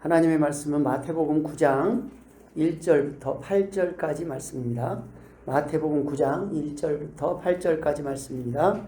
하나님의 말씀은 마태복음 9장 1절부터 8절까지 말씀입니다. 마태복음 9장 1절부터 8절까지 말씀입니다.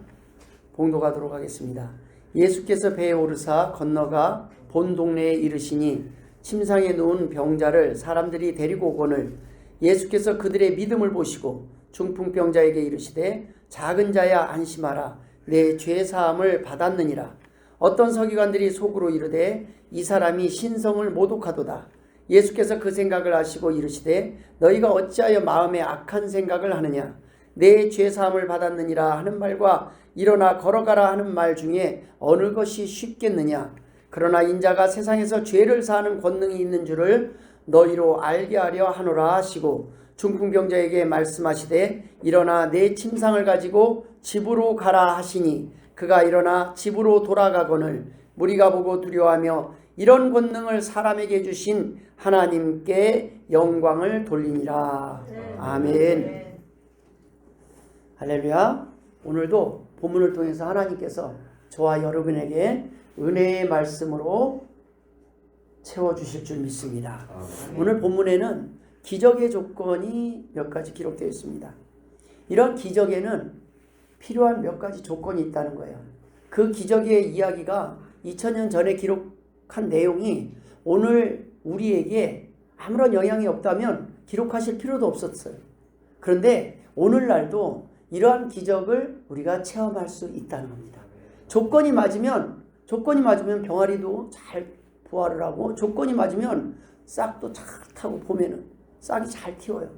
봉독하도록 하겠습니다. 예수께서 배에 오르사 건너가 본 동네에 이르시니 침상에 누운 병자를 사람들이 데리고 오거늘 예수께서 그들의 믿음을 보시고 중풍병자에게 이르시되 작은 자야 안심하라 내 죄사함을 받았느니라. 어떤 서기관들이 속으로 이르되 이 사람이 신성을 모독하도다. 예수께서 그 생각을 아시고 이르시되 너희가 어찌하여 마음에 악한 생각을 하느냐. 내 죄사함을 받았느니라 하는 말과 일어나 걸어가라 하는 말 중에 어느 것이 쉽겠느냐. 그러나 인자가 세상에서 죄를 사하는 권능이 있는 줄을 너희로 알게 하려 하노라 하시고 중풍병자에게 말씀하시되 일어나 내 침상을 가지고 집으로 가라 하시니 그가 일어나 집으로 돌아가거늘 무리가 보고 두려워하며 이런 권능을 사람에게 주신 하나님께 영광을 돌리니라. 아멘. 할렐루야. 오늘도 본문을 통해서 하나님께서 저와 여러분에게 은혜의 말씀으로 채워주실 줄 믿습니다. 오늘 본문에는 기적의 조건이 몇 가지 기록되어 있습니다. 이런 기적에는 필요한 몇 가지 조건이 있다는 거예요. 그 기적의 이야기가 2000년 전에 기록한 내용이 오늘 우리에게 아무런 영향이 없다면 기록하실 필요도 없었어요. 그런데 오늘날도 이러한 기적을 우리가 체험할 수 있다는 겁니다. 조건이 맞으면 병아리도 잘 부화를 하고, 조건이 맞으면 싹도 잘 타고 보면은 싹이 잘 튀어요.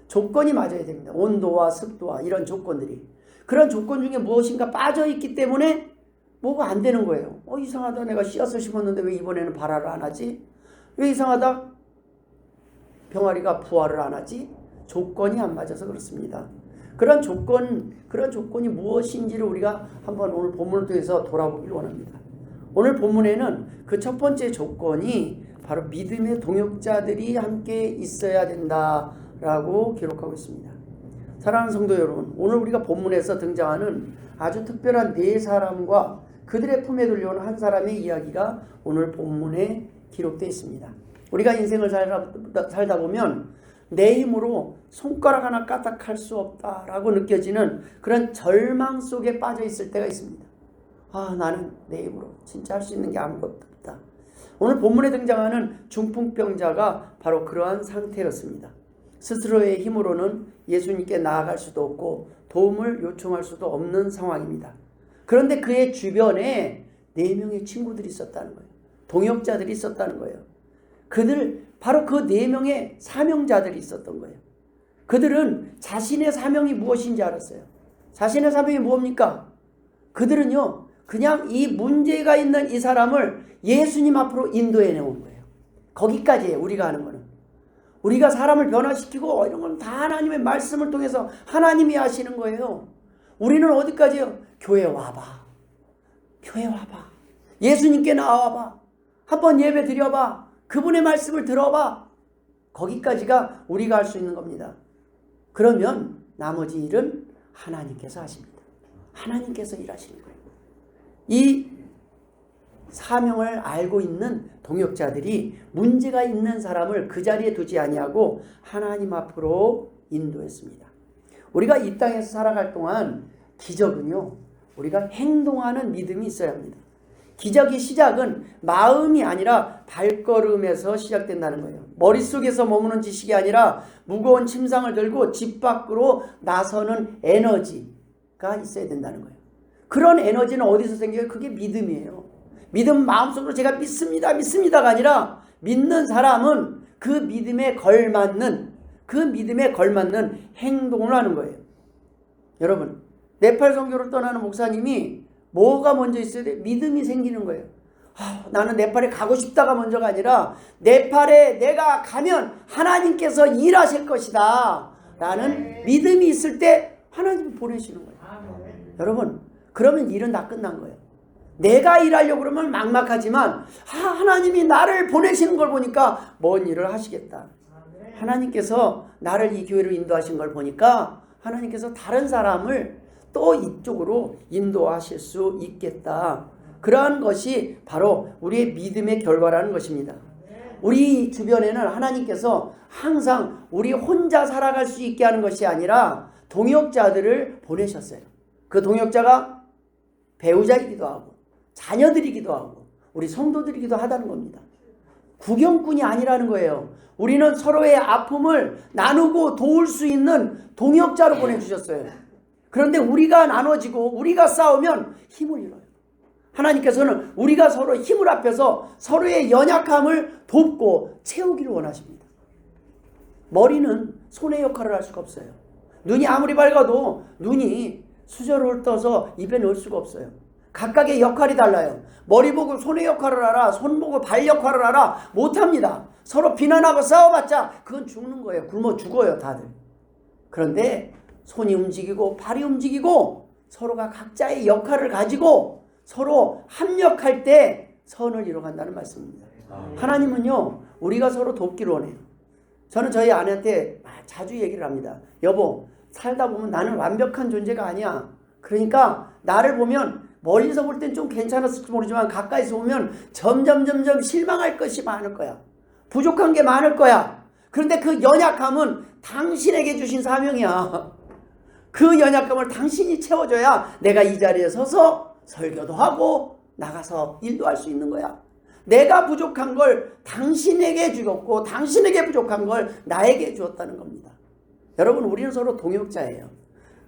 조건이 맞아야 됩니다. 온도와 습도와 이런 조건들이. 그런 조건 중에 무엇인가 빠져있기 때문에 뭐가 안 되는 거예요. 이상하다. 내가 씨앗을 심었는데 왜 이번에는 발화를 안 하지? 왜 이상하다. 병아리가 부화를 안 하지? 조건이 안 맞아서 그렇습니다. 그런 조건이 무엇인지를 우리가 한번 오늘 본문을 통해서 돌아보기를 원합니다. 오늘 본문에는 그 첫 번째 조건이 바로 믿음의 동역자들이 함께 있어야 된다라고 기록하고 있습니다. 사랑하는 성도 여러분, 오늘 우리가 본문에서 등장하는 아주 특별한 네 사람과 그들의 품에 들려온 한 사람의 이야기가 오늘 본문에 기록되어 있습니다. 우리가 인생을 살다 보면 내 힘으로 손가락 하나 까딱할 수 없다라고 느껴지는 그런 절망 속에 빠져 있을 때가 있습니다. 나는 내 힘으로 진짜 할 수 있는 게 아무것도 없다. 오늘 본문에 등장하는 중풍병자가 바로 그러한 상태였습니다. 스스로의 힘으로는 예수님께 나아갈 수도 없고 도움을 요청할 수도 없는 상황입니다. 그런데 그의 주변에 4명의 친구들이 있었다는 거예요. 동역자들이 있었다는 거예요. 바로 그 4명의 사명자들이 있었던 거예요. 그들은 자신의 사명이 무엇인지 알았어요. 자신의 사명이 무엇입니까? 그들은요, 그냥 이 문제가 있는 이 사람을 예수님 앞으로 인도해 내온 거예요. 거기까지예요, 우리가 하는 거는. 우리가 사람을 변화시키고 이런 건 다 하나님의 말씀을 통해서 하나님이 하시는 거예요. 우리는 어디까지요? 교회 와봐. 예수님께 나와봐. 한번 예배 드려봐. 그분의 말씀을 들어봐. 거기까지가 우리가 할 수 있는 겁니다. 그러면 나머지 일은 하나님께서 하십니다. 하나님께서 일하시는 거예요. 이 사명을 알고 있는 동역자들이 문제가 있는 사람을 그 자리에 두지 아니하고 하나님 앞으로 인도했습니다. 우리가 이 땅에서 살아갈 동안 기적은요, 우리가 행동하는 믿음이 있어야 합니다. 기적의 시작은 마음이 아니라 발걸음에서 시작된다는 거예요. 머릿속에서 머무는 지식이 아니라 무거운 침상을 들고 집 밖으로 나서는 에너지가 있어야 된다는 거예요. 그런 에너지는 어디서 생겨요? 그게 믿음이에요. 믿음 마음속으로 제가 믿습니다가 아니라 믿는 사람은 그 믿음에 걸맞는 행동을 하는 거예요. 여러분, 네팔 선교를 떠나는 목사님이 뭐가 먼저 있어야 돼? 믿음이 생기는 거예요. 나는 네팔에 가고 싶다가 먼저가 아니라 네팔에 내가 가면 하나님께서 일하실 것이다 라는 믿음이 있을 때 하나님이 보내시는 거예요. 여러분, 그러면 일은 다 끝난 거예요. 내가 일하려고 그러면 막막하지만 하나님이 나를 보내시는 걸 보니까 뭔 일을 하시겠다. 하나님께서 나를 이 교회로 인도하신 걸 보니까 하나님께서 다른 사람을 또 이쪽으로 인도하실 수 있겠다. 그러한 것이 바로 우리의 믿음의 결과라는 것입니다. 우리 주변에는 하나님께서 항상 우리 혼자 살아갈 수 있게 하는 것이 아니라 동역자들을 보내셨어요. 그 동역자가 배우자이기도 하고 자녀들이기도 하고 우리 성도들이기도 하다는 겁니다. 구경꾼이 아니라는 거예요. 우리는 서로의 아픔을 나누고 도울 수 있는 동역자로 보내주셨어요. 그런데 우리가 나눠지고 우리가 싸우면 힘을 잃어요. 하나님께서는 우리가 서로 힘을 합해서 서로의 연약함을 돕고 채우기를 원하십니다. 머리는 손의 역할을 할 수가 없어요. 눈이 아무리 밝아도 눈이 수저를 떠서 입에 넣을 수가 없어요. 각각의 역할이 달라요. 머리 보고 손의 역할을 알아, 손 보고 발 역할을 알아 못합니다. 서로 비난하고 싸워봤자 그건 죽는 거예요. 굶어 죽어요 다들. 그런데 손이 움직이고 발이 움직이고 서로가 각자의 역할을 가지고 서로 합력할 때 선을 이뤄간다는 말씀입니다. 하나님은요 우리가 서로 돕기를 원해요. 저는 저희 아내한테 자주 얘기를 합니다. 여보, 살다 보면 나는 완벽한 존재가 아니야. 그러니까 나를 보면 멀리서 볼 땐 좀 괜찮았을지 모르지만 가까이서 보면 점점 실망할 것이 많을 거야. 부족한 게 많을 거야. 그런데 그 연약함은 당신에게 주신 사명이야. 그 연약함을 당신이 채워줘야 내가 이 자리에 서서 설교도 하고 나가서 일도 할 수 있는 거야. 내가 부족한 걸 당신에게 주었고 당신에게 부족한 걸 나에게 주었다는 겁니다. 여러분, 우리는 서로 동역자예요.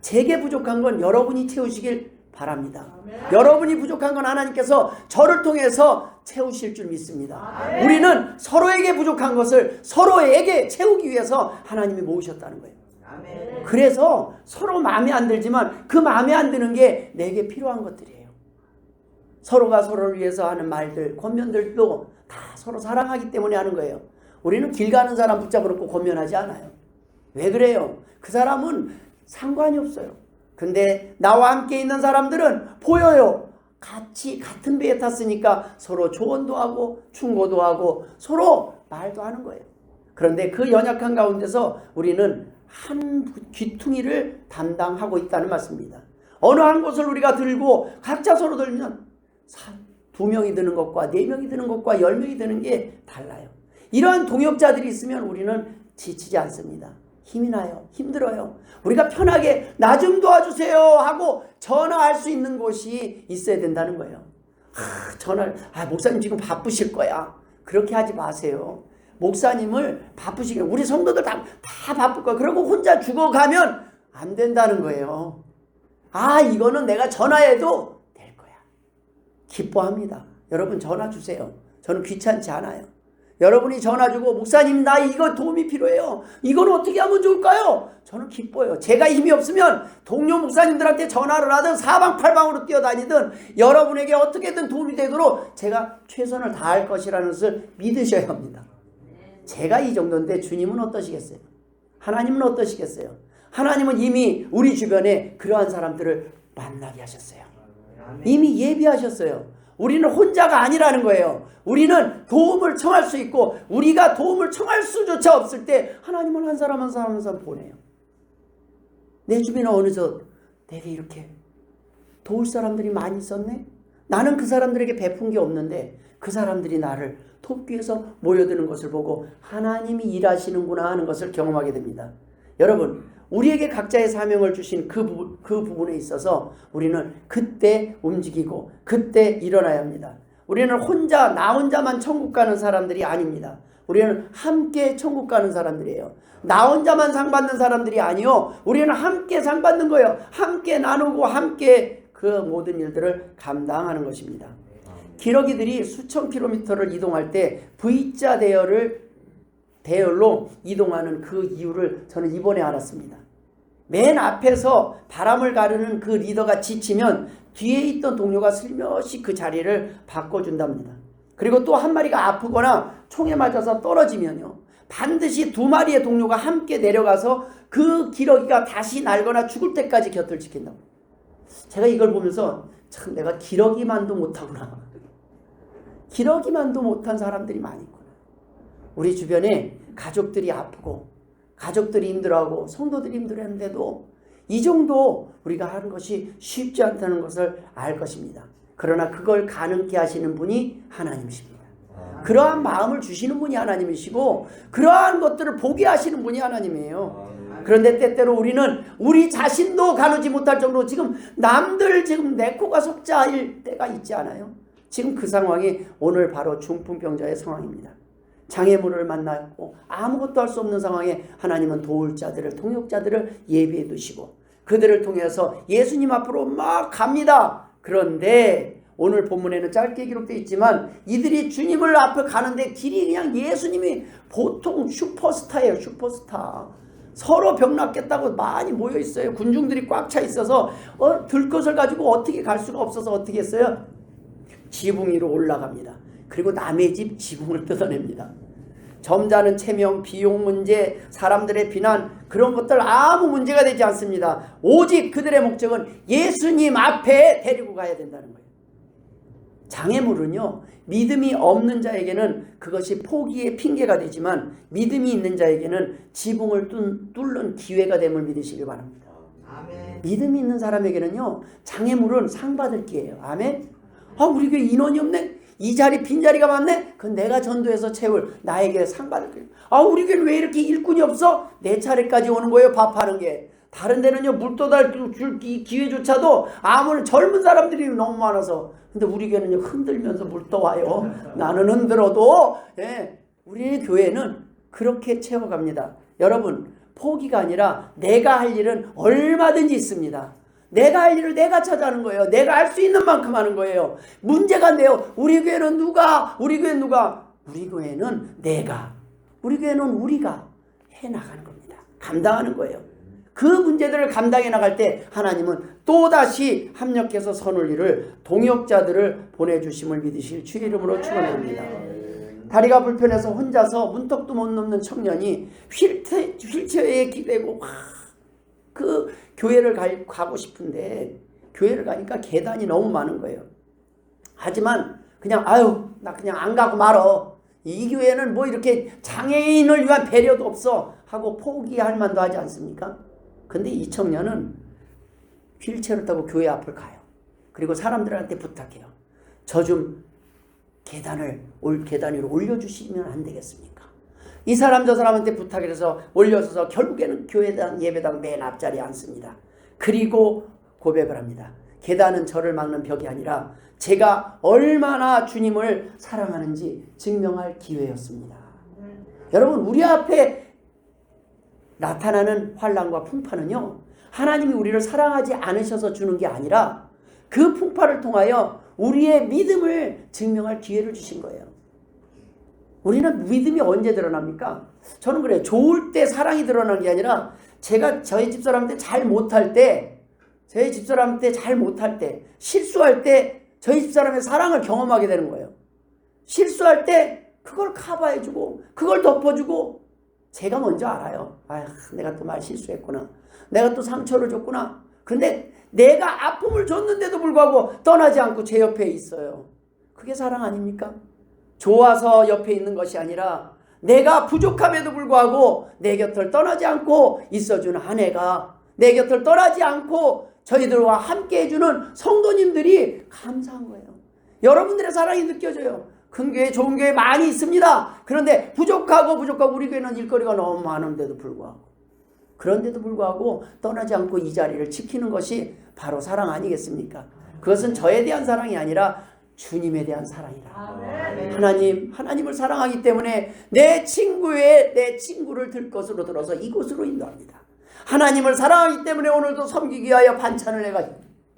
제게 부족한 건 여러분이 채우시길 바랍니다. 여러분이 부족한 건 하나님께서 저를 통해서 채우실 줄 믿습니다. 우리는 서로에게 부족한 것을 서로에게 채우기 위해서 하나님이 모으셨다는 거예요. 그래서 서로 마음에 안 들지만 그 마음에 안 드는 게 내게 필요한 것들이에요. 서로가 서로를 위해서 하는 말들, 권면들도 다 서로 사랑하기 때문에 하는 거예요. 우리는 길 가는 사람 붙잡아놓고 권면하지 않아요. 왜 그래요? 그 사람은 상관이 없어요. 근데 나와 함께 있는 사람들은 보여요. 같은 배에 탔으니까 서로 조언도 하고 충고도 하고 서로 말도 하는 거예요. 그런데 그 연약한 가운데서 우리는 한 귀퉁이를 담당하고 있다는 말씀입니다. 어느 한 곳을 우리가 들고 각자 서로 들면 2명이 드는 것과 4명이 드는 것과 10명이 드는 게 달라요. 이러한 동역자들이 있으면 우리는 지치지 않습니다. 힘이 나요. 힘들어요. 우리가 편하게 나 좀 도와주세요 하고 전화할 수 있는 곳이 있어야 된다는 거예요. 목사님 지금 바쁘실 거야. 그렇게 하지 마세요. 목사님을 바쁘시게, 우리 성도들 다 바쁠 거야. 그러고 혼자 죽어가면 안 된다는 거예요. 이거는 내가 전화해도 될 거야. 기뻐합니다. 여러분 전화 주세요. 저는 귀찮지 않아요. 여러분이 전화 주고 목사님 나 이거 도움이 필요해요. 이건 어떻게 하면 좋을까요? 저는 기뻐요. 제가 힘이 없으면 동료 목사님들한테 전화를 하든 사방팔방으로 뛰어다니든 여러분에게 어떻게든 도움이 되도록 제가 최선을 다할 것이라는 것을 믿으셔야 합니다. 제가 이 정도인데 주님은 어떠시겠어요? 하나님은 어떠시겠어요? 하나님은 이미 우리 주변에 그러한 사람들을 만나게 하셨어요. 이미 예비하셨어요. 우리는 혼자가 아니라는 거예요. 우리는 도움을 청할 수 있고 우리가 도움을 청할 수조차 없을 때 하나님은 한 사람 한 사람 한 사람 보내요. 내 주변에 어느덧 내게 이렇게 도울 사람들이 많이 있었네? 나는 그 사람들에게 베푼 게 없는데 그 사람들이 나를 돕기 위해서 모여드는 것을 보고 하나님이 일하시는구나 하는 것을 경험하게 됩니다. 여러분, 우리에게 각자의 사명을 주신 그 부분에 있어서 우리는 그때 움직이고 그때 일어나야 합니다. 우리는 나 혼자만 천국 가는 사람들이 아닙니다. 우리는 함께 천국 가는 사람들이에요. 나 혼자만 상 받는 사람들이 아니요. 우리는 함께 상 받는 거예요. 함께 나누고 함께 그 모든 일들을 감당하는 것입니다. 기러기들이 수천 킬로미터를 이동할 때 V자 대열로 이동하는 그 이유를 저는 이번에 알았습니다. 맨 앞에서 바람을 가르는 그 리더가 지치면 뒤에 있던 동료가 슬며시 그 자리를 바꿔준답니다. 그리고 또 한 마리가 아프거나 총에 맞아서 떨어지면요, 반드시 2마리의 동료가 함께 내려가서 그 기러기가 다시 날거나 죽을 때까지 곁을 지킨다고. 제가 이걸 보면서 참 내가 기러기만도 못하구나. 기러기만도 못한 사람들이 많이 있구나. 우리 주변에 가족들이 아프고 가족들이 힘들어하고 성도들이 힘들어하는데도 이 정도 우리가 하는 것이 쉽지 않다는 것을 알 것입니다. 그러나 그걸 가능케 하시는 분이 하나님이십니다. 그러한 마음을 주시는 분이 하나님이시고 그러한 것들을 보게 하시는 분이 하나님이에요. 그런데 때때로 우리는 우리 자신도 가누지 못할 정도로 지금 남들 지금 내 코가 석자일 때가 있지 않아요? 지금 그 상황이 오늘 바로 중풍병자의 상황입니다. 장애물을 만났고 아무것도 할 수 없는 상황에 하나님은 도울 자들을, 통역자들을 예비해 두시고 그들을 통해서 예수님 앞으로 막 갑니다. 그런데 오늘 본문에는 짧게 기록되어 있지만 이들이 주님을 앞에 가는데 길이 그냥 예수님이 보통 슈퍼스타예요. 슈퍼스타. 서로 병 낫겠다고 많이 모여 있어요. 군중들이 꽉 차 있어서 들것을 가지고 어떻게 갈 수가 없어서 어떻게 했어요? 지붕 위로 올라갑니다. 그리고 남의 집 지붕을 뜯어냅니다. 점잖은 체면, 비용 문제, 사람들의 비난 그런 것들 아무 문제가 되지 않습니다. 오직 그들의 목적은 예수님 앞에 데리고 가야 된다는 거예요. 장애물은요, 믿음이 없는 자에게는 그것이 포기의 핑계가 되지만 믿음이 있는 자에게는 지붕을 뚫는 기회가 됨을 믿으시기 바랍니다. 아멘. 믿음이 있는 사람에게는요, 장애물은 상 받을 기회예요. 아멘. 우리 교회 인원이 없네. 이 자리 빈자리가 많네. 그건 내가 전도해서 채울 나에게 상 받을 거예요. 우리 교회는 왜 이렇게 일꾼이 없어? 내 차례까지 오는 거예요. 밥하는 게. 다른 데는요 물도달 줄 기회조차도 아무런 젊은 사람들이 너무 많아서. 근데 우리 교회는요 흔들면서 물 떠와요. 나는 흔들어도 우리 교회는 그렇게 채워갑니다. 여러분 포기가 아니라 내가 할 일은 얼마든지 있습니다. 내가 할 일을 내가 찾아하는 거예요. 내가 할 수 있는 만큼 하는 거예요. 문제가 안 돼요. 우리 교회는 누가? 우리 교회는 누가? 우리 교회는 내가. 우리 교회는 우리가 해나가는 겁니다. 감당하는 거예요. 그 문제들을 감당해 나갈 때 하나님은 또다시 합력해서 선을 이룰 동역자들을 보내주심을 믿으실 주의 이름으로 축원합니다. 다리가 불편해서 혼자서 문턱도 못 넘는 청년이 휠체어에 기대고 그 교회를 가고 싶은데 교회를 가니까 계단이 너무 많은 거예요. 하지만 그냥 나 그냥 안 가고 말어. 이 교회는 뭐 이렇게 장애인을 위한 배려도 없어 하고 포기할 만도 하지 않습니까? 근데 이 청년은 휠체어를 타고 교회 앞을 가요. 그리고 사람들한테 부탁해요. 저 좀 계단 위로 올려주시면 안 되겠습니까? 이 사람 저 사람한테 부탁을 해서 올려줘서 결국에는 교회당 예배당 맨 앞자리에 앉습니다. 그리고 고백을 합니다. 계단은 저를 막는 벽이 아니라 제가 얼마나 주님을 사랑하는지 증명할 기회였습니다. 여러분 우리 앞에 나타나는 환난과 풍파는요 하나님이 우리를 사랑하지 않으셔서 주는 게 아니라 그 풍파를 통하여 우리의 믿음을 증명할 기회를 주신 거예요. 우리는 믿음이 언제 드러납니까? 저는 그래요. 좋을 때 사랑이 드러나는 게 아니라 제가 저희 집사람한테 잘 못할 때 실수할 때 저희 집사람의 사랑을 경험하게 되는 거예요. 실수할 때 그걸 커버해주고 그걸 덮어주고 제가 먼저 알아요. 내가 또 말 실수했구나. 내가 또 상처를 줬구나. 근데 내가 아픔을 줬는데도 불구하고 떠나지 않고 제 옆에 있어요. 그게 사랑 아닙니까? 좋아서 옆에 있는 것이 아니라 내가 부족함에도 불구하고 내 곁을 떠나지 않고 있어주는 아내가 내 곁을 떠나지 않고 저희들과 함께 해주는 성도님들이 감사한 거예요. 여러분들의 사랑이 느껴져요. 큰 교회 좋은 교회 많이 있습니다. 그런데 부족하고 우리 교회는 일거리가 너무 많은데도 불구하고 그런데도 불구하고 떠나지 않고 이 자리를 지키는 것이 바로 사랑 아니겠습니까? 그것은 저에 대한 사랑이 아니라 주님에 대한 사랑이다. 하나님을 사랑하기 때문에 내 친구를 들것으로 들어서 이곳으로 인도합니다. 하나님을 사랑하기 때문에 오늘도 섬기기 위하여 반찬을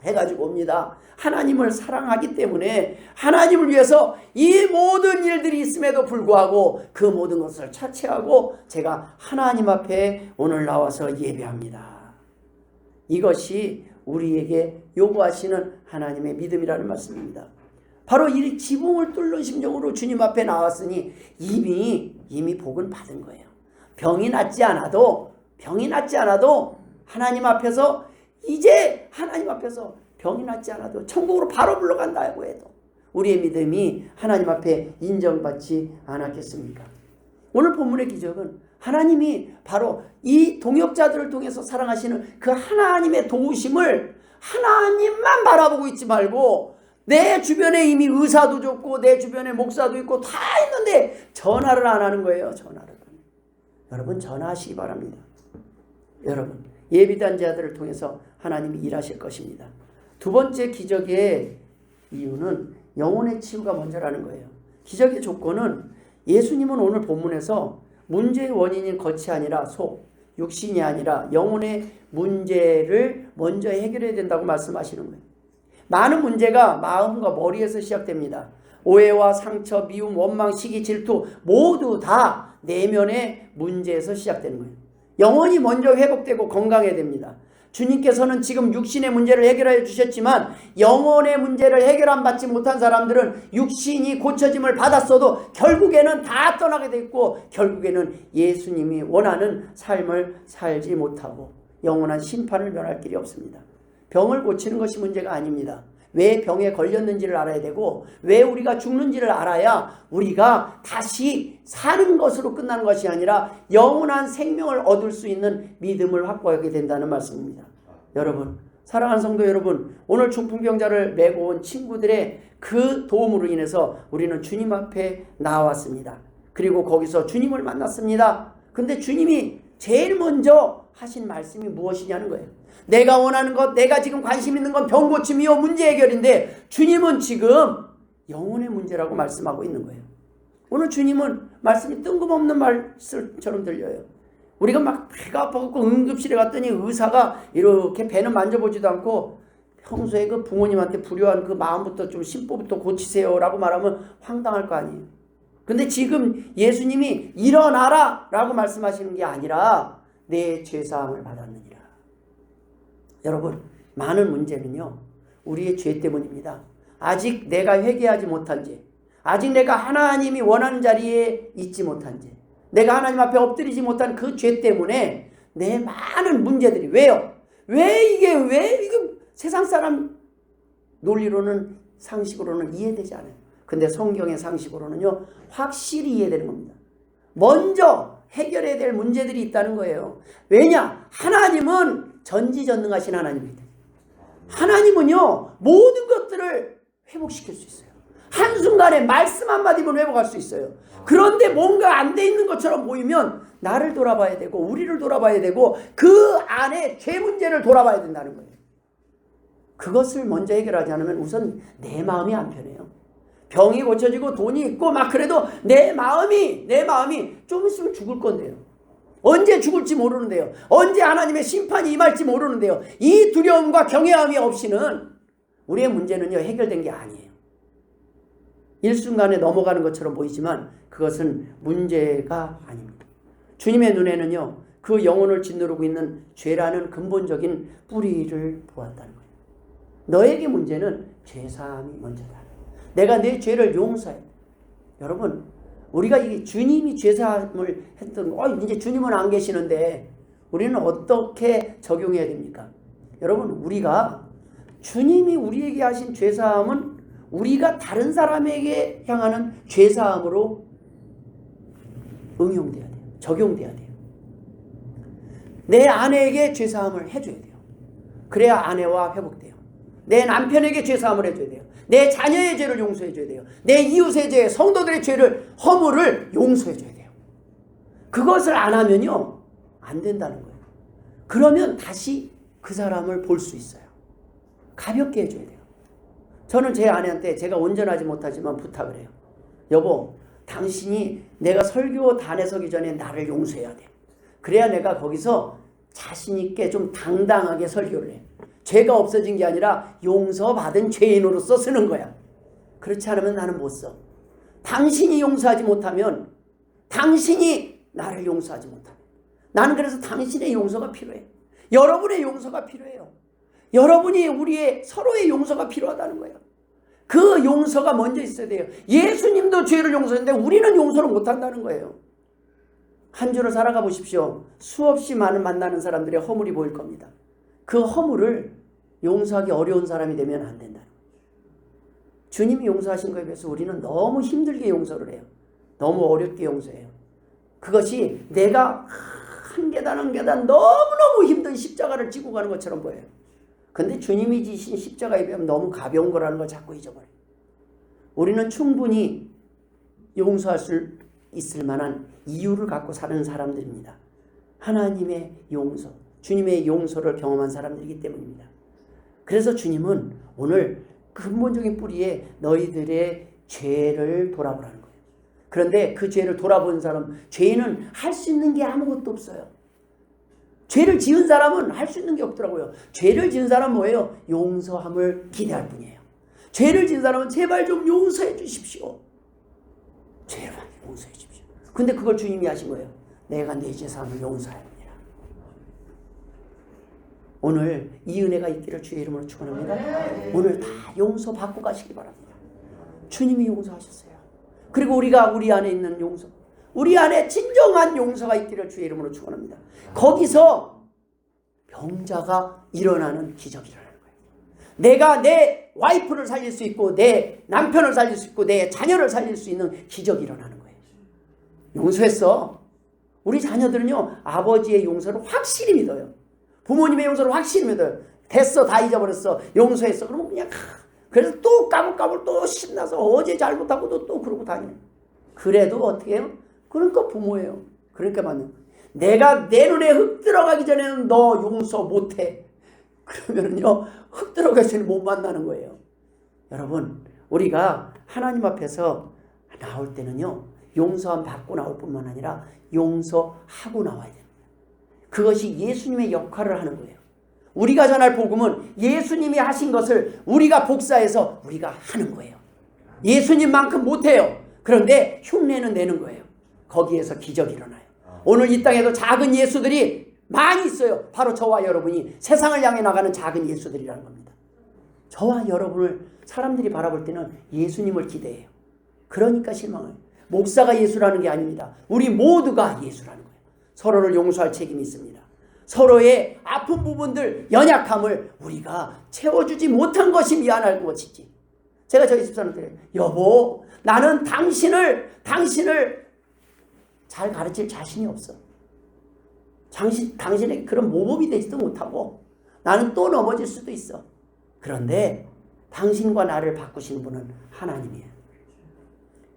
해가지고 옵니다. 하나님을 사랑하기 때문에 하나님을 위해서 이 모든 일들이 있음에도 불구하고 그 모든 것을 차치하고 제가 하나님 앞에 오늘 나와서 예배합니다. 이것이 우리에게 요구하시는 하나님의 믿음이라는 말씀입니다. 바로 이 지붕을 뚫는 심정으로 주님 앞에 나왔으니 이미 복은 받은 거예요. 병이 낫지 않아도 하나님 앞에서 이제 하나님 앞에서 병이 낫지 않아도 천국으로 바로 불러간다고 해도 우리의 믿음이 하나님 앞에 인정받지 않았겠습니까? 오늘 본문의 기적은 하나님이 바로 이 동역자들을 통해서 사랑하시는 그 하나님의 도우심을 하나님만 바라보고 있지 말고 내 주변에 이미 의사도 좋고 내 주변에 목사도 있고 다 있는데 전화를 안 하는 거예요. 전화를. 여러분 전화하시기 바랍니다. 여러분 예비단자들을 통해서 하나님이 일하실 것입니다. 두 번째 기적의 이유는 영혼의 치유가 먼저라는 거예요. 기적의 조건은 예수님은 오늘 본문에서 문제의 원인인 겉이 아니라 속, 육신이 아니라 영혼의 문제를 먼저 해결해야 된다고 말씀하시는 거예요. 많은 문제가 마음과 머리에서 시작됩니다. 오해와 상처, 미움, 원망, 시기, 질투 모두 다 내면의 문제에서 시작되는 거예요. 영혼이 먼저 회복되고 건강해야 됩니다. 주님께서는 지금 육신의 문제를 해결해 주셨지만 영혼의 문제를 해결 안 받지 못한 사람들은 육신이 고쳐짐을 받았어도 결국에는 다 떠나게 돼 있고 결국에는 예수님이 원하는 삶을 살지 못하고 영원한 심판을 면할 길이 없습니다. 병을 고치는 것이 문제가 아닙니다. 왜 병에 걸렸는지를 알아야 되고 왜 우리가 죽는지를 알아야 우리가 다시 사는 것으로 끝나는 것이 아니라 영원한 생명을 얻을 수 있는 믿음을 확보하게 된다는 말씀입니다. 여러분, 사랑하는 성도 여러분, 오늘 중풍병자를 메고 온 친구들의 그 도움으로 인해서 우리는 주님 앞에 나왔습니다. 그리고 거기서 주님을 만났습니다. 근데 주님이 제일 먼저 하신 말씀이 무엇이냐는 거예요. 내가 원하는 것, 내가 지금 관심 있는 건 병 고침이요 문제 해결인데 주님은 지금 영혼의 문제라고 말씀하고 있는 거예요. 오늘 주님은 말씀이 뜬금없는 말씀처럼 들려요. 우리가 막 배가 아파갖고 응급실에 갔더니 의사가 이렇게 배는 만져보지도 않고 평소에 그 부모님한테 불효한 그 마음부터 좀 심보부터 고치세요 라고 말하면 황당할 거 아니에요. 근데 지금 예수님이 일어나라 라고 말씀하시는 게 아니라 내 죄사함을 받았느니라. 여러분, 많은 문제는요 우리의 죄 때문입니다. 아직 내가 회개하지 못한 죄, 아직 내가 하나님이 원하는 자리에 있지 못한 죄, 내가 하나님 앞에 엎드리지 못한 그 죄 때문에 내 많은 문제들이 왜요? 왜 이게 세상 사람 논리로는 상식으로는 이해되지 않아요. 근데 성경의 상식으로는요 확실히 이해되는 겁니다. 먼저 해결해야 될 문제들이 있다는 거예요. 왜냐? 하나님은 전지전능하신 하나님입니다. 하나님은요 모든 것들을 회복시킬 수 있어요. 한순간에 말씀 한마디면 회복할 수 있어요. 그런데 뭔가 안 돼 있는 것처럼 보이면 나를 돌아봐야 되고 우리를 돌아봐야 되고 그 안에 죄 문제를 돌아봐야 된다는 거예요. 그것을 먼저 해결하지 않으면 우선 내 마음이 안 편해요. 병이 고쳐지고 돈이 있고 막 그래도 내 마음이 좀 있으면 죽을 건데요. 언제 죽을지 모르는데요. 언제 하나님의 심판이 임할지 모르는데요. 이 두려움과 경외함이 없이는 우리의 문제는요 해결된 게 아니에요. 일순간에 넘어가는 것처럼 보이지만 그것은 문제가 아닙니다. 주님의 눈에는요 그 영혼을 짓누르고 있는 죄라는 근본적인 뿌리를 보았다는 거예요. 너에게 문제는 죄사함이 먼저다. 내가 내 죄를 용서해. 여러분, 우리가 이 주님이 죄사함을 했던 이제 주님은 안 계시는데 우리는 어떻게 적용해야 됩니까? 여러분, 우리가 주님이 우리에게 하신 죄사함은 우리가 다른 사람에게 향하는 죄사함으로 응용돼야 돼요. 적용돼야 돼요. 내 아내에게 죄사함을 해줘야 돼요. 그래야 아내와 회복돼요. 내 남편에게 죄사함을 해줘야 돼요. 내 자녀의 죄를 용서해줘야 돼요. 내 이웃의 죄, 성도들의 죄를, 허물을 용서해줘야 돼요. 그것을 안 하면요 안 된다는 거예요. 그러면 다시 그 사람을 볼 수 있어요. 가볍게 해줘야 돼요. 저는 제 아내한테 제가 온전하지 못하지만 부탁을 해요. 여보, 당신이 내가 설교단에 서기 전에 나를 용서해야 돼. 그래야 내가 거기서 자신 있게 좀 당당하게 설교를 해. 죄가 없어진 게 아니라 용서받은 죄인으로서 쓰는 거야. 그렇지 않으면 나는 못 써. 당신이 용서하지 못하면 당신이 나를 용서하지 못하면 나는 그래서 당신의 용서가 필요해. 여러분의 용서가 필요해요. 여러분이 우리의 서로의 용서가 필요하다는 거예요. 그 용서가 먼저 있어야 돼요. 예수님도 죄를 용서했는데 우리는 용서를 못한다는 거예요. 한 주를 살아가 보십시오. 수없이 많은 만나는 사람들의 허물이 보일 겁니다. 그 허물을 용서하기 어려운 사람이 되면 안 된다. 주님이 용서하신 것에 비해서 우리는 너무 힘들게 용서를 해요. 너무 어렵게 용서해요. 그것이 내가 한 계단 한 계단 너무너무 힘든 십자가를 지고 가는 것처럼 보여요. 근데 주님이 지신 십자가에 비하면 너무 가벼운 거라는 걸 자꾸 잊어버려요. 우리는 충분히 용서할 수 있을 만한 이유를 갖고 사는 사람들입니다. 하나님의 용서, 주님의 용서를 경험한 사람들이기 때문입니다. 그래서 주님은 오늘 근본적인 뿌리에 너희들의 죄를 돌아보라는 거예요. 그런데 그 죄를 돌아본 사람, 죄는 할 수 있는 게 아무것도 없어요. 죄를 지은 사람은 할 수 있는 게 없더라고요. 죄를 지은 사람은 뭐예요? 용서함을 기대할 뿐이에요. 죄를 지은 사람은 제발 좀 용서해 주십시오. 제발 용서해 주십시오. 근데 그걸 주님이 하신 거예요. 내가 내 죄사함을 용서하느니라. 오늘 이 은혜가 있기를 주의 이름으로 축원합니다. 오늘 다 용서받고 가시기 바랍니다. 주님이 용서하셨어요. 그리고 우리가 우리 안에 있는 용서, 우리 안에 진정한 용서가 있기를 주의 이름으로 축원합니다. 거기서 병자가 일어나는 기적이 일어나는 거예요. 내가 내 와이프를 살릴 수 있고 내 남편을 살릴 수 있고 내 자녀를 살릴 수 있는 기적이 일어나는 거예요. 용서했어. 우리 자녀들은요, 아버지의 용서를 확실히 믿어요. 부모님의 용서를 확실히 믿어요. 됐어, 다 잊어버렸어, 용서했어. 그러면 그냥 그래서 또 까불까불 또 신나서 어제 잘못하고도 또 그러고 다니네. 그래도 어떻게 해요? 그러니까 부모예요. 그러니까 맞는 거예요. 내가 내 눈에 흙 들어가기 전에는 너 용서 못해. 그러면은요, 흙 들어가기 전에 못 만나는 거예요. 여러분, 우리가 하나님 앞에서 나올 때는요, 용서함 받고 나올 뿐만 아니라 용서하고 나와야 됩니다. 그것이 예수님의 역할을 하는 거예요. 우리가 전할 복음은 예수님이 하신 것을 우리가 복사해서 우리가 하는 거예요. 예수님만큼 못해요. 그런데 흉내는 내는 거예요. 거기에서 기적이 일어나요. 오늘 이 땅에도 작은 예수들이 많이 있어요. 바로 저와 여러분이 세상을 향해 나가는 작은 예수들이라는 겁니다. 저와 여러분을 사람들이 바라볼 때는 예수님을 기대해요. 그러니까 실망해요. 목사가 예수라는 게 아닙니다. 우리 모두가 예수라는 거예요. 서로를 용서할 책임이 있습니다. 서로의 아픈 부분들, 연약함을 우리가 채워주지 못한 것이 미안할 것이지. 제가 저희 집사람한테, 여보, 나는 당신을 잘 가르칠 자신이 없어. 당신에게 그런 모범이 되지도 못하고 나는 또 넘어질 수도 있어. 그런데 당신과 나를 바꾸시는 분은 하나님이에요.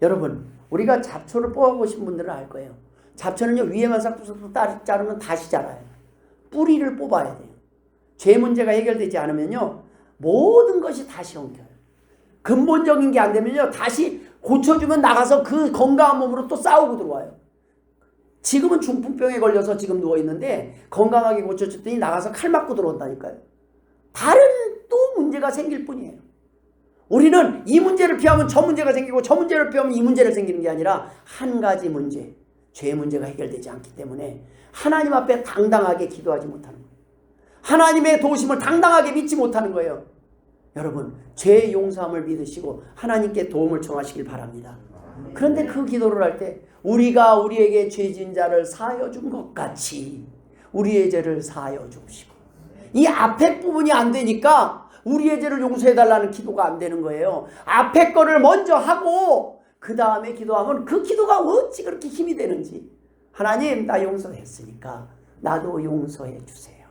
여러분, 우리가 잡초를 뽑아보신 분들은 알 거예요. 잡초는요, 위에만 싹둑싹둑 자르면 다시 자라요. 뿌리를 뽑아야 돼요. 죄 문제가 해결되지 않으면요, 모든 것이 다시 엉켜요. 근본적인 게 안 되면요, 다시 고쳐주면 나가서 그 건강한 몸으로 또 싸우고 들어와요. 지금은 중풍병에 걸려서 지금 누워있는데 건강하게 고쳐줬더니 나가서 칼 맞고 들어온다니까요. 다른 또 문제가 생길 뿐이에요. 우리는 이 문제를 피하면 저 문제가 생기고 저 문제를 피하면 이 문제를 생기는 게 아니라 한 가지 문제, 죄 문제가 해결되지 않기 때문에 하나님 앞에 당당하게 기도하지 못하는 거예요. 하나님의 도우심을 당당하게 믿지 못하는 거예요. 여러분, 죄 용서함을 믿으시고 하나님께 도움을 청하시길 바랍니다. 그런데 그 기도를 할 때 우리가 우리에게 죄진 자를 사하여 준 것 같이 우리의 죄를 사하여 주시고, 이 앞에 부분이 안 되니까 우리의 죄를 용서해 달라는 기도가 안 되는 거예요. 앞에 거를 먼저 하고 그 다음에 기도하면 그 기도가 어찌 그렇게 힘이 되는지. 하나님, 나 용서했으니까 나도 용서해 주세요.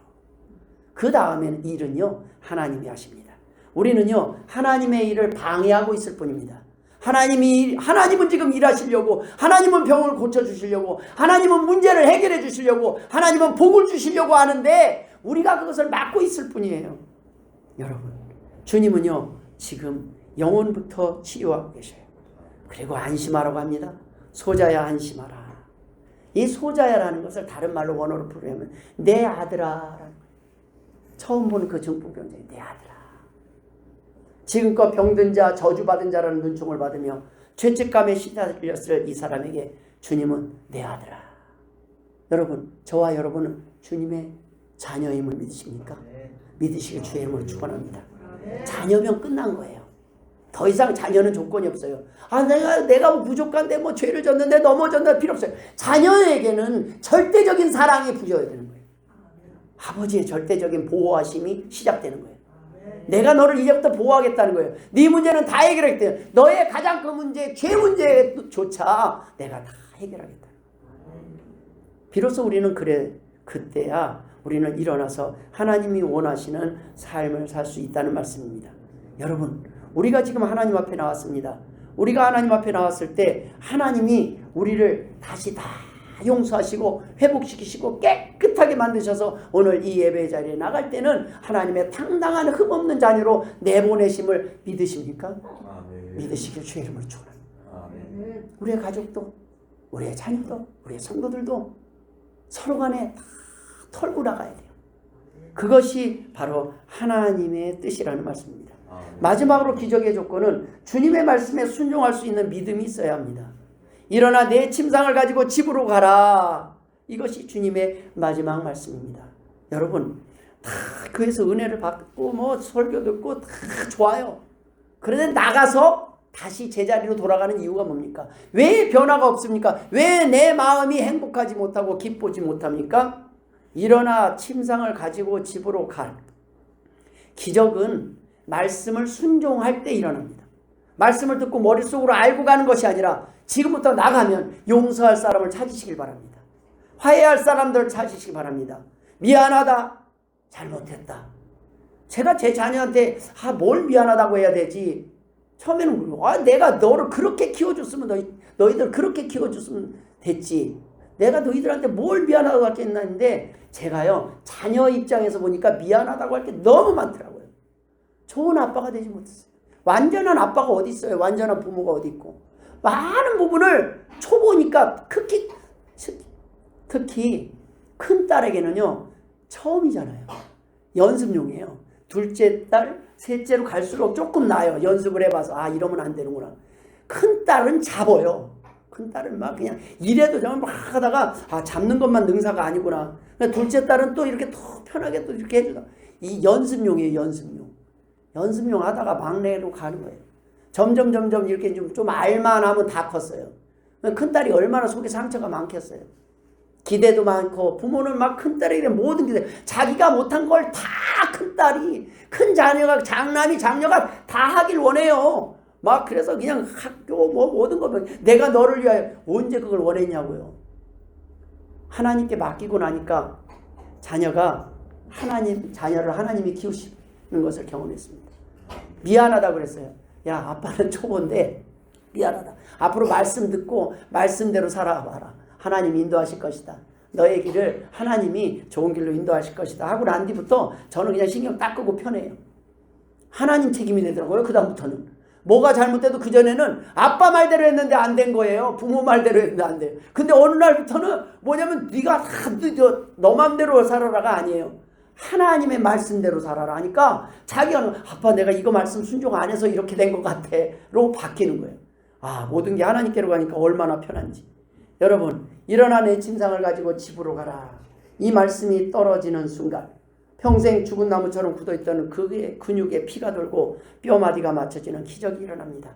그 다음에는 일은요, 하나님이 하십니다. 우리는요, 하나님의 일을 방해하고 있을 뿐입니다. 하나님은 지금 일하시려고, 하나님은 병을 고쳐주시려고, 하나님은 문제를 해결해 주시려고, 하나님은 복을 주시려고 하는데 우리가 그것을 막고 있을 뿐이에요. 여러분, 주님은요, 지금 영혼부터 치유하고 계셔요. 그리고 안심하라고 합니다. 소자야 안심하라. 이 소자야라는 것을 다른 말로 원어로 부르면 내 아들아. 처음 보는 그 중풍병자의 내 아들아. 지금껏 병든 자, 저주받은 자라는 눈총을 받으며 죄책감에 시달렸을 이 사람에게 주님은 내 아들아. 여러분, 저와 여러분은 주님의 자녀임을 믿으십니까? 믿으시길 주의 이름으로 축원합니다. 자녀면 끝난 거예요. 더 이상 자녀는 조건이 없어요. 내가 뭐 부족한데 뭐 죄를 졌는데 넘어졌는데 필요 없어요. 자녀에게는 절대적인 사랑이 부여해야 되는 거예요. 아버지의 절대적인 보호하심이 시작되는 거예요. 내가 너를 이제부터 보호하겠다는 거예요. 네 문제는 다 해결하겠다. 너의 가장 큰 문제, 죄 문제조차 내가 다 해결하겠다. 비로소 우리는 그때야 우리는 일어나서 하나님이 원하시는 삶을 살 수 있다는 말씀입니다. 여러분, 우리가 지금 하나님 앞에 나왔습니다. 우리가 하나님 앞에 나왔을 때 하나님이 우리를 다시 다 용서하시고 회복시키시고 깨끗하게 만드셔서 오늘 이 예배 자리에 나갈 때는 하나님의 당당한 흠없는 자녀로 내보내심을 믿으십니까? 아멘. 믿으시길 주의 이름으로 축원합니다. 우리의 가족도, 우리의 자녀도, 우리의 성도들도 서로 간에 다 털고 나가야 돼요. 그것이 바로 하나님의 뜻이라는 말씀입니다. 마지막으로 기적의 조건은 주님의 말씀에 순종할 수 있는 믿음이 있어야 합니다. 일어나 내 침상을 가지고 집으로 가라. 이것이 주님의 마지막 말씀입니다. 여러분, 다 교회에서 은혜를 받고 뭐 설교 듣고 다 좋아요. 그런데 나가서 다시 제자리로 돌아가는 이유가 뭡니까? 왜 변화가 없습니까? 왜 내 마음이 행복하지 못하고 기쁘지 못합니까? 일어나 침상을 가지고 집으로 갈. 기적은 말씀을 순종할 때 일어납니다. 말씀을 듣고 머릿속으로 알고 가는 것이 아니라 지금부터 나가면 용서할 사람을 찾으시길 바랍니다. 화해할 사람들을 찾으시기 바랍니다. 미안하다. 잘못했다. 제가 제 자녀한테 뭘 미안하다고 해야 되지? 처음에는 내가 너를 그렇게 키워줬으면 너희들 그렇게 키워줬으면 됐지. 내가 너희들한테 뭘 미안하다고 할 게 있나 했는데 제가요 자녀 입장에서 보니까 미안하다고 할 게 너무 많더라고요. 좋은 아빠가 되지 못했어요. 완전한 아빠가 어디 있어요? 완전한 부모가 어디 있고. 많은 부분을 초보니까 특히 큰 딸에게는요 처음이잖아요. 연습용이에요. 둘째 딸, 셋째로 갈수록 조금 나아요. 연습을 해봐서 이러면 안 되는구나. 큰 딸은 잡아요. 큰 딸은 막 그냥 이래도 정말 막 하다가 잡는 것만 능사가 아니구나. 둘째 딸은 또 이렇게 더 편하게 또 이렇게 해주다. 이 연습용이에요. 연습용 하다가 막내로 가는 거예요. 점점 이렇게 좀 알만하면 다 컸어요. 큰딸이 얼마나 속에 상처가 많겠어요. 기대도 많고 부모는 막 큰딸에게 모든 기대, 자기가 못한 걸 다 큰딸이, 큰 자녀가, 장녀가 다 하길 원해요. 막 그래서 그냥 학교 모든 거 내가 너를 위하여 언제 그걸 원했냐고요. 하나님께 맡기고 나니까 자녀를 하나님이 키우시는 것을 경험했습니다. 미안하다고 그랬어요. 야, 아빠는 초보인데 미안하다. 앞으로 말씀 듣고 말씀대로 살아봐라. 하나님이 인도하실 것이다. 너의 길을 하나님이 좋은 길로 인도하실 것이다. 하고 난 뒤부터 저는 그냥 신경 딱 끄고 편해요. 하나님 책임이 되더라고요. 그 다음부터는. 뭐가 잘못돼도 그전에는 아빠 말대로 했는데 안 된 거예요. 부모 말대로 했는데 안 돼요. 근데 어느 날부터는 뭐냐면 네가 너 맘대로 살아라가 아니에요. 하나님의 말씀대로 살아라 하니까 자기가 아빠 내가 이거 말씀 순종 안 해서 이렇게 된 것 같아 로 바뀌는 거예요. 모든 게 하나님께로 가니까 얼마나 편한지. 여러분, 일어나 내 침상을 가지고 집으로 가라. 이 말씀이 떨어지는 순간 평생 죽은 나무처럼 굳어있던 그의 근육에 피가 돌고 뼈마디가 맞춰지는 기적이 일어납니다.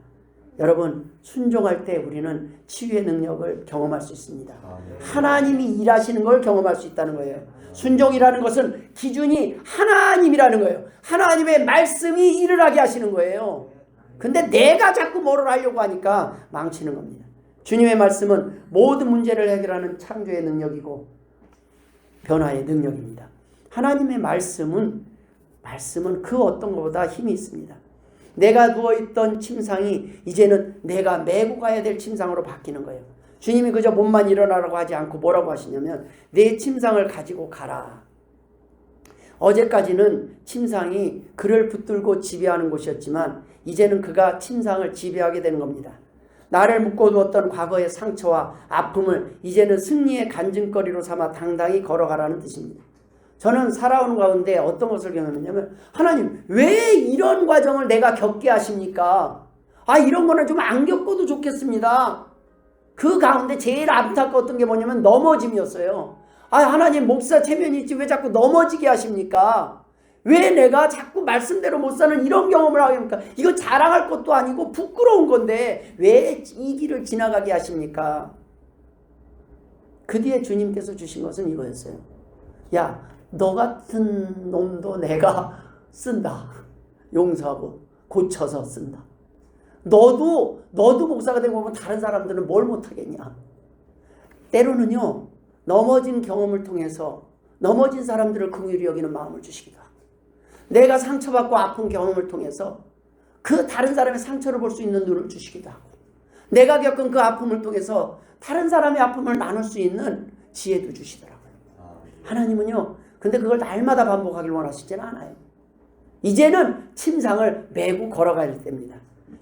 여러분, 순종할 때 우리는 치유의 능력을 경험할 수 있습니다. 하나님이 일하시는 걸 경험할 수 있다는 거예요. 순종이라는 것은 기준이 하나님이라는 거예요. 하나님의 말씀이 일을 하게 하시는 거예요. 근데 내가 자꾸 뭐를 하려고 하니까 망치는 겁니다. 주님의 말씀은 모든 문제를 해결하는 창조의 능력이고 변화의 능력입니다. 하나님의 말씀은 그 어떤 것보다 힘이 있습니다. 내가 누워있던 침상이 이제는 내가 메고 가야 될 침상으로 바뀌는 거예요. 주님이 그저 몸만 일어나라고 하지 않고 뭐라고 하시냐면 내 침상을 가지고 가라. 어제까지는 침상이 그를 붙들고 지배하는 곳이었지만 이제는 그가 침상을 지배하게 되는 겁니다. 나를 묶어두었던 과거의 상처와 아픔을 이제는 승리의 간증거리로 삼아 당당히 걸어가라는 뜻입니다. 저는 살아오는 가운데 어떤 것을 경험했냐면 하나님 왜 이런 과정을 내가 겪게 하십니까? 이런 거는 좀 안 겪어도 좋겠습니다. 그 가운데 제일 안타까웠던 게 뭐냐면 넘어짐이었어요. 하나님 목사 체면이 있지 왜 자꾸 넘어지게 하십니까? 왜 내가 자꾸 말씀대로 못 사는 이런 경험을 하게 합니까? 이거 자랑할 것도 아니고 부끄러운 건데 왜 이 길을 지나가게 하십니까? 그 뒤에 주님께서 주신 것은 이거였어요. 야, 너 같은 놈도 내가 쓴다. 용서하고 고쳐서 쓴다. 너도 목사가 되고 보면 다른 사람들은 뭘 못하겠냐. 때로는요 넘어진 경험을 통해서 넘어진 사람들을 긍휼히 여기는 마음을 주시기도 하고, 내가 상처받고 아픈 경험을 통해서 그 다른 사람의 상처를 볼 수 있는 눈을 주시기도 하고, 내가 겪은 그 아픔을 통해서 다른 사람의 아픔을 나눌 수 있는 지혜도 주시더라고요. 하나님은요, 근데 그걸 날마다 반복하길 원하시지는 않아요. 이제는 침상을 메고 걸어갈 때입니다.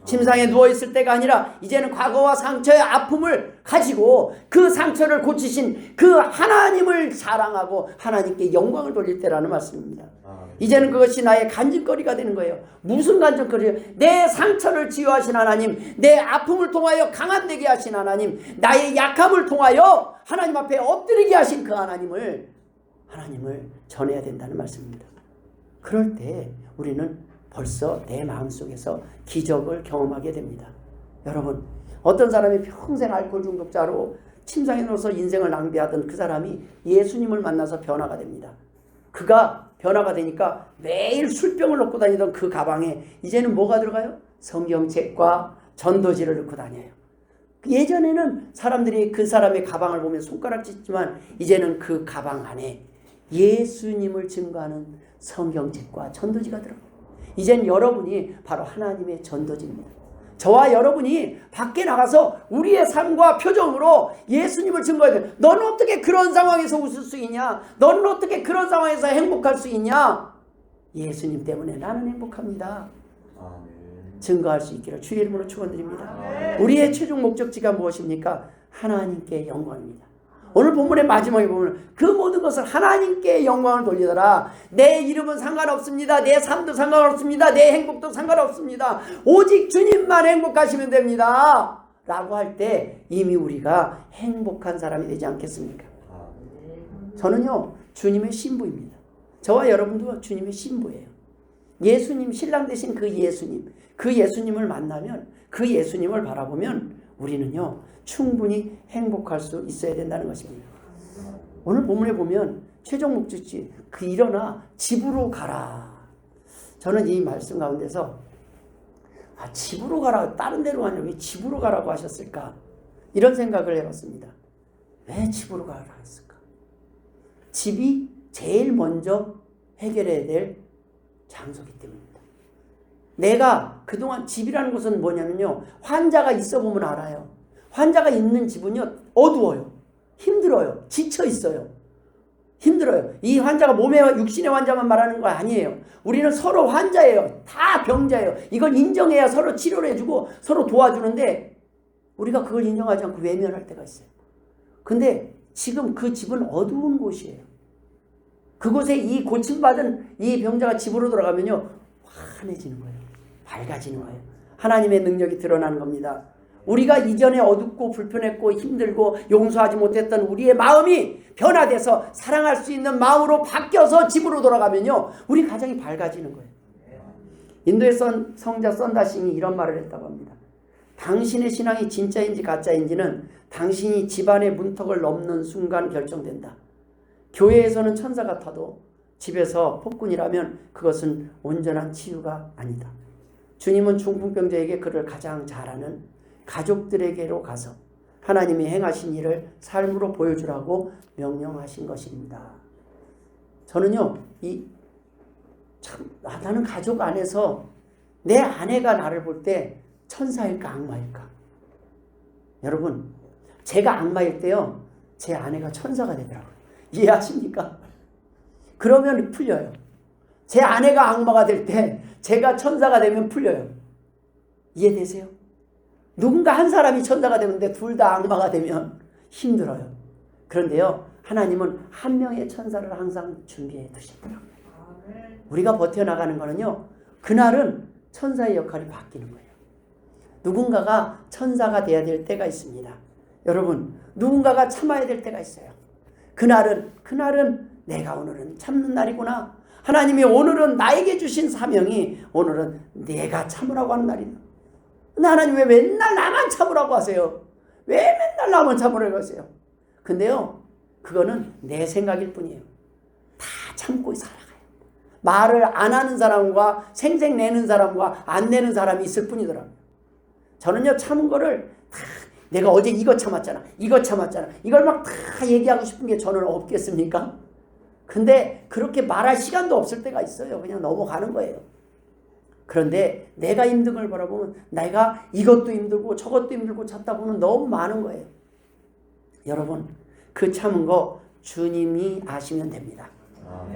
침상에 누워있을 때가 아니라 이제는 과거와 상처의 아픔을 가지고 그 상처를 고치신 그 하나님을 자랑하고 하나님께 영광을 돌릴 때라는 말씀입니다. 이제는 그것이 나의 간증거리가 되는 거예요. 무슨 간증거리예요? 내 상처를 치유하신 하나님, 내 아픔을 통하여 강함되게 하신 하나님, 나의 약함을 통하여 하나님 앞에 엎드리게 하신 그 하나님을 전해야 된다는 말씀입니다. 그럴 때 우리는 벌써 내 마음속에서 기적을 경험하게 됩니다. 여러분, 어떤 사람이 평생 알코올 중독자로 침상에 누워서 인생을 낭비하던 그 사람이 예수님을 만나서 변화가 됩니다. 그가 변화가 되니까 매일 술병을 넣고 다니던 그 가방에 이제는 뭐가 들어가요? 성경책과 전도지를 넣고 다녀요. 예전에는 사람들이 그 사람의 가방을 보면 손가락 찢지만 이제는 그 가방 안에 예수님을 증거하는 성경책과 전도지가 들어가요. 이젠 여러분이 바로 하나님의 전도지입니다. 저와 여러분이 밖에 나가서 우리의 삶과 표정으로 예수님을 증거해야 돼요. 너는 어떻게 그런 상황에서 웃을 수 있냐? 너는 어떻게 그런 상황에서 행복할 수 있냐? 예수님 때문에 나는 행복합니다. 증거할 수 있기를 주의 이름으로 축원드립니다. 우리의 최종 목적지가 무엇입니까? 하나님께 영광입니다. 오늘 본문의 마지막에 보면 그 모든 것을 하나님께 영광을 돌리더라. 내 이름은 상관없습니다. 내 삶도 상관없습니다. 내 행복도 상관없습니다. 오직 주님만 행복하시면 됩니다. 라고 할 때 이미 우리가 행복한 사람이 되지 않겠습니까? 저는요, 주님의 신부입니다. 저와 여러분도 주님의 신부예요. 예수님, 신랑 되신 그 예수님을 만나면, 그 예수님을 바라보면 우리는요, 충분히 행복할 수 있어야 된다는 것입니다. 오늘 본문에 보면 최종 목적지, 일어나 집으로 가라. 저는 이 말씀 가운데서 집으로 가라, 다른 데로 가냐, 왜 집으로 가라고 하셨을까? 이런 생각을 해봤습니다. 왜 집으로 가라 했을까? 집이 제일 먼저 해결해야 될 장소이기 때문입니다. 내가 그동안 집이라는 것은 뭐냐면요, 환자가 있어 보면 알아요. 환자가 있는 집은요, 어두워요. 힘들어요. 지쳐 있어요. 힘들어요. 이 환자가 몸의 육신의 환자만 말하는 거 아니에요. 우리는 서로 환자예요. 다 병자예요. 이걸 인정해야 서로 치료를 해주고 서로 도와주는데 우리가 그걸 인정하지 않고 외면할 때가 있어요. 근데 지금 그 집은 어두운 곳이에요. 그곳에 이 고침받은 이 병자가 집으로 돌아가면요, 환해지는 거예요. 밝아지는 거예요. 하나님의 능력이 드러나는 겁니다. 우리가 이전에 어둡고 불편했고 힘들고 용서하지 못했던 우리의 마음이 변화돼서 사랑할 수 있는 마음으로 바뀌어서 집으로 돌아가면요, 우리 가정이 밝아지는 거예요. 인도의 성자 선다싱이 이런 말을 했다고 합니다. 당신의 신앙이 진짜인지 가짜인지는 당신이 집안의 문턱을 넘는 순간 결정된다. 교회에서는 천사 같아도 집에서 폭군이라면 그것은 온전한 치유가 아니다. 주님은 중풍병자에게 그를 가장 잘 아는 가족들에게로 가서 하나님이 행하신 일을 삶으로 보여주라고 명령하신 것입니다. 저는요, 나는 가족 안에서 내 아내가 나를 볼 때 천사일까 악마일까? 여러분, 제가 악마일 때요, 제 아내가 천사가 되더라고요. 이해하십니까? 그러면 풀려요. 제 아내가 악마가 될 때 제가 천사가 되면 풀려요. 이해되세요? 누군가 한 사람이 천사가 되는데 둘 다 악마가 되면 힘들어요. 그런데요, 하나님은 한 명의 천사를 항상 준비해 두시더라고요. 우리가 버텨나가는 거는요, 그날은 천사의 역할이 바뀌는 거예요. 누군가가 천사가 돼야 될 때가 있습니다. 여러분, 누군가가 참아야 될 때가 있어요. 그날은 내가 오늘은 참는 날이구나. 하나님이 오늘은 나에게 주신 사명이 오늘은 내가 참으라고 하는 날이다. 근데 하나님 왜 맨날 나만 참으라고 하세요? 왜 맨날 나만 참으라고 하세요? 근데요, 그거는 내 생각일 뿐이에요. 다 참고 살아가요. 말을 안 하는 사람과 생색 내는 사람과 안 내는 사람이 있을 뿐이더라고요. 저는요, 참은 거를 다 내가 어제 이거 참았잖아. 이걸 막 다 얘기하고 싶은 게 저는 없겠습니까? 근데 그렇게 말할 시간도 없을 때가 있어요. 그냥 넘어가는 거예요. 그런데 내가 힘든 걸 바라보면 내가 이것도 힘들고 저것도 힘들고 찾다 보면 너무 많은 거예요. 여러분, 그 참은 거 주님이 아시면 됩니다.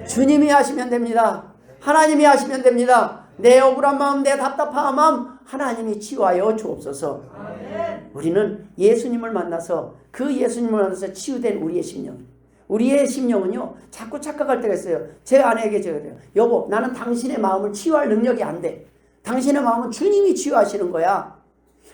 주님이 아시면 됩니다. 하나님이 아시면 됩니다. 내 억울한 마음, 내 답답한 마음 하나님이 치유하여 주옵소서. 우리는 예수님을 만나서 그 예수님을 만나서 치유된 우리의 심령, 우리의 심령은요 자꾸 착각할 때가 있어요. 제 아내에게 제가 그래요. 여보, 나는 당신의 마음을 치유할 능력이 안 돼. 당신의 마음은 주님이 치유하시는 거야.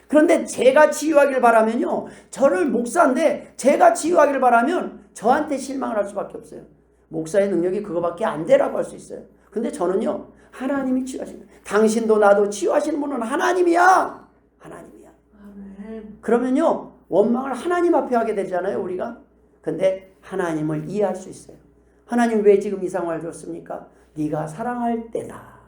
그런데 제가 치유하길 바라면요, 저를 목사인데 제가 치유하길 바라면 저한테 실망을 할 수밖에 없어요. 목사의 능력이 그거밖에 안 되라고 할 수 있어요. 근데 저는요, 하나님이 치유하시는 거예요. 당신도 나도 치유하시는 분은 하나님이야. 하나님이야. 그러면요 원망을 하나님 앞에 하게 되잖아요, 우리가. 근데 하나님을 이해할 수 있어요. 하나님 왜 지금 이 상황을 줬습니까? 네가 사랑할 때다.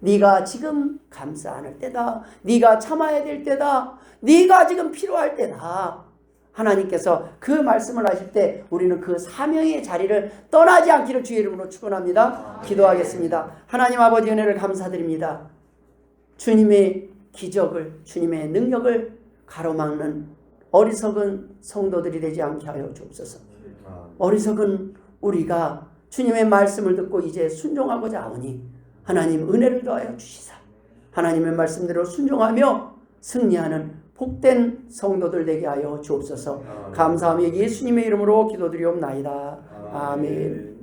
네가 지금 감싸 안을 때다. 네가 참아야 될 때다. 네가 지금 필요할 때다. 하나님께서 그 말씀을 하실 때 우리는 그 사명의 자리를 떠나지 않기를 주의 이름으로 축원합니다. 기도하겠습니다. 하나님 아버지 은혜를 감사드립니다. 주님의 기적을, 주님의 능력을 가로막는 어리석은 성도들이 되지 않게 하여 주옵소서. 어리석은 우리가 주님의 말씀을 듣고 이제 순종하고자 하오니 하나님 은혜를 더하여 주시사 하나님의 말씀대로 순종하며 승리하는 복된 성도들 되게 하여 주옵소서. 감사하며 예수님의 이름으로 기도드리옵나이다. 아멘.